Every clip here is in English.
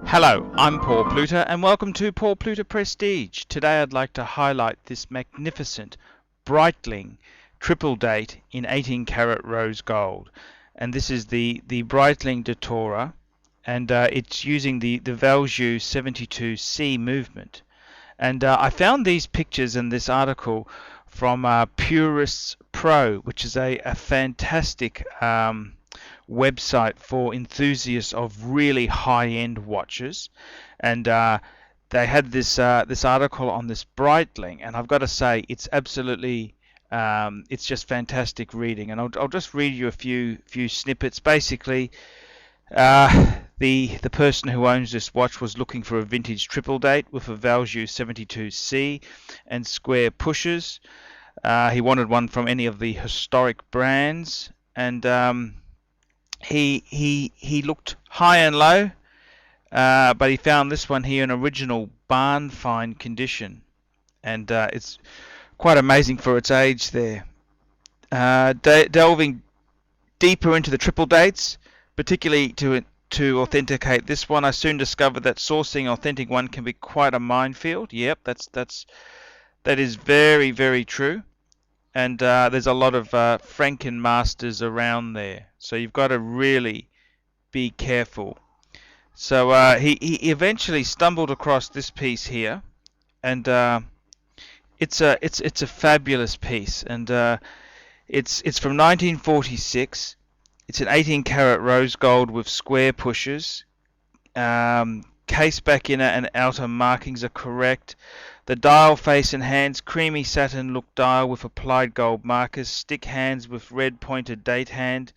Hello, I'm Paul Pluter and welcome to Paul Pluter Prestige. Today I'd like to highlight this magnificent Breitling triple date in 18 karat rose gold. And this is the Breitling Datora, and it's using the Valjoux 72C movement. And I found these pictures in this article from Purists Pro, which is a fantastic website for enthusiasts of really high-end watches. And they had this article on this Breitling, and I've got to say it's absolutely it's just fantastic reading. And I'll just read you a few snippets. Basically, the person who owns this watch was looking for a vintage triple date with a Valjoux 72C and square pushers. He wanted one from any of the historic brands, and he looked high and low, but he found this one here in original barn find condition, and it's quite amazing for its age there. Delving deeper into the triple dates, particularly to authenticate this one, I soon discovered that sourcing an authentic one can be quite a minefield. Yep, that is very, very true. And there's a lot of Frankenmasters around there, so you've got to really be careful. So he eventually stumbled across this piece here, and it's a fabulous piece, and it's from 1946. It's an 18 karat rose gold with square pushers. Case back inner and outer markings are correct. The dial face and hands, creamy satin look dial with applied gold markers. Stick hands with red pointed date hand.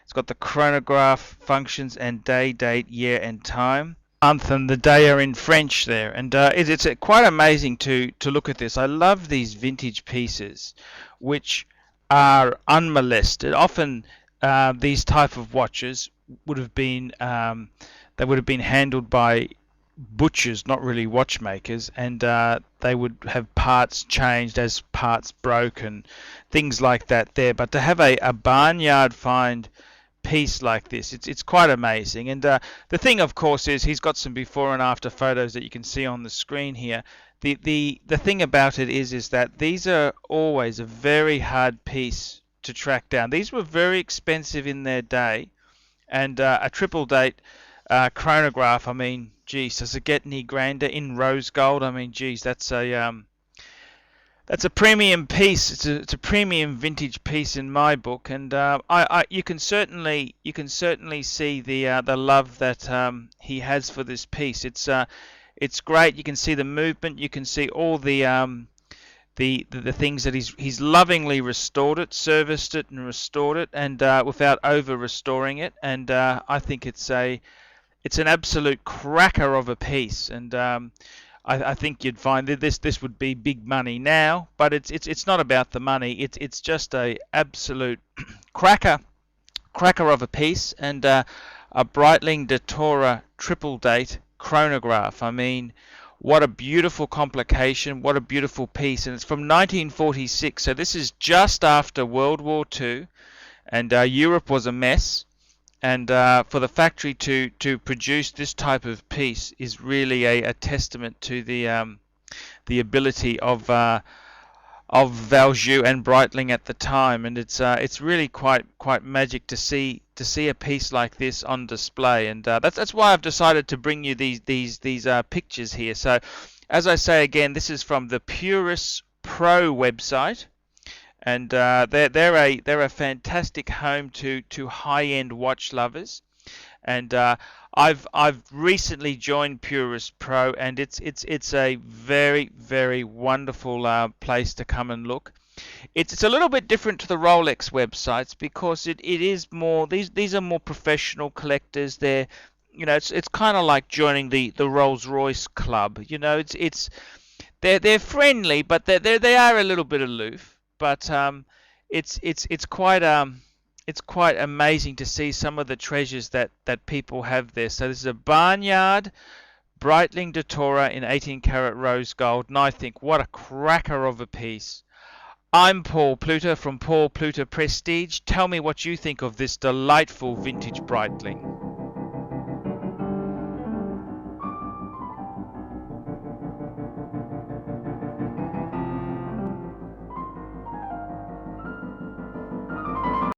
It's got the chronograph functions and day, date, year and time. Month and the day are in French there, and it's quite amazing to look at this. I love these vintage pieces which are unmolested. Often these type of watches would have been handled by butchers, not really watchmakers, and they would have parts changed as parts broke and things like that there. But to have a barnyard find piece like this, it's quite amazing. And the thing, of course, is he's got some before and after photos that you can see on the screen here. The thing about it is that these are always a very hard piece to track down. These were very expensive in their day, and a triple date chronograph, I mean, geez, does it get any grander in rose gold? I mean, geez, that's a premium piece. It's a premium vintage piece in my book, and you can certainly see the love that he has for this piece. It's great. You can see the movement. You can see all the things that he's lovingly restored it, serviced it, and restored it, and without over restoring it. And I think it's an absolute cracker of a piece, and I think you'd find that this would be big money now, but it's not about the money. It's just a absolute cracker of a piece, and a Breitling Datora triple date chronograph. I mean, what a beautiful complication, what a beautiful piece. And it's from 1946, so this is just after World War II, and Europe was a mess. And for the factory to produce this type of piece is really a testament to the ability of Valjoux and Breitling at the time. And it's really quite magic to see a piece like this on display. And that's why I've decided to bring you these pictures here. So, as I say again, this is from the Purists Pro website. And they're a fantastic home to high-end watch lovers, and I've recently joined Purist Pro, and it's a very, very wonderful place to come and look. It's a little bit different to the Rolex websites because it is more, these are more professional collectors. They're, it's kind of like joining the Rolls-Royce club. They're friendly, but they are a little bit aloof. But it's quite amazing to see some of the treasures that people have there. So this is a barnyard Breitling Datora in 18 karat rose gold, and I think what a cracker of a piece. I'm Paul Pluter from Paul Pluter Prestige. Tell me what you think of this delightful vintage Breitling.